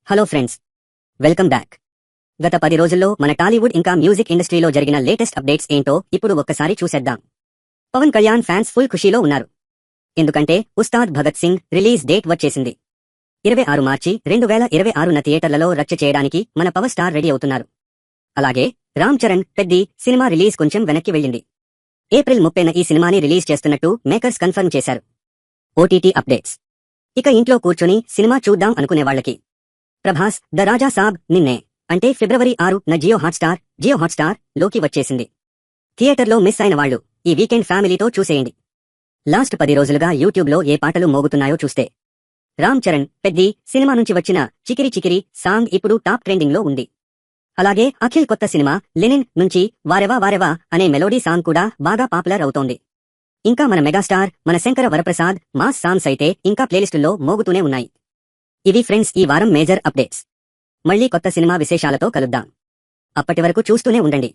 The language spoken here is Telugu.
Hello friends, welcome back. గత 10 రోజుల్లో మన టాలీవుడ్ ఇంకా మ్యూజిక్ ఇండస్ట్రీలో జరిగిన లేటెస్ట్ అప్డేట్స్ ఏంటో ఇప్పుడు ఒక్కసారి చూసేద్దాం. పవన్ కళ్యాణ్ ఫ్యాన్స్ ఫుల్ ఖుషీలో ఉన్నారు. ఎందుకంటే ఉస్తాద్ భగత్ సింగ్ రిలీజ్ డేట్ వచ్చేసింది. 26 మార్చి 2026న థియేటర్లలో రచ్చ చేయడానికి మన పవర్ స్టార్ రెడీ అవుతున్నారు. అలాగే రామ్ చరణ్ పెద్ది సినిమా రిలీజ్ కొంచెం వెనక్కి వెళ్ళింది. ఏప్రిల్ 30న ఈ సినిమాని రిలీజ్ చేస్తున్నట్టు మేకర్స్ కన్ఫర్మ్ చేశారు. OTT updates. ఇక ఇంట్లో కూర్చొని సినిమా చూద్దాం అనుకునే వాళ్ళకి ప్రభాస్ ద రాజా సాబ్ నిన్నే అంటే ఫిబ్రవరి 6న జియో హాట్స్టార్ లోకి వచ్చేసింది. థియేటర్లో మిస్ అయిన వాళ్ళు ఈ వీకెండ్ ఫ్యామిలీతో చూసేయండి. లాస్ట్ 10 రోజులుగా యూట్యూబ్లో ఏ పాటలు మోగుతున్నాయో చూస్తే రామ్ చరణ్ పెద్ది సినిమా నుంచి వచ్చిన చికిరి చికిరి సాంగ్ ఇప్పుడు టాప్ ట్రెండింగ్లో ఉంది. అలాగే అఖిల్ కొత్త సినిమా లెనిన్ నుంచి వారెవా వారెవా అనే మెలోడీ సాంగ్ కూడా బాగా పాపులర్ అవుతోంది. ఇంకా మన మెగాస్టార్ మన శంకర వరప్రసాద్ మాస్ సాంగ్స్ అయితే ఇంకా ప్లేలిస్టుల్లో మోగుతూనే ఉన్నాయి. ఇవి ఫ్రెండ్స్ ఈ వారం మేజర్ అప్డేట్స్. మళ్ళీ కొత్త సినిమా విశేషాలతో కలుద్దాం. అప్పటి వరకు చూస్తూనే ఉండండి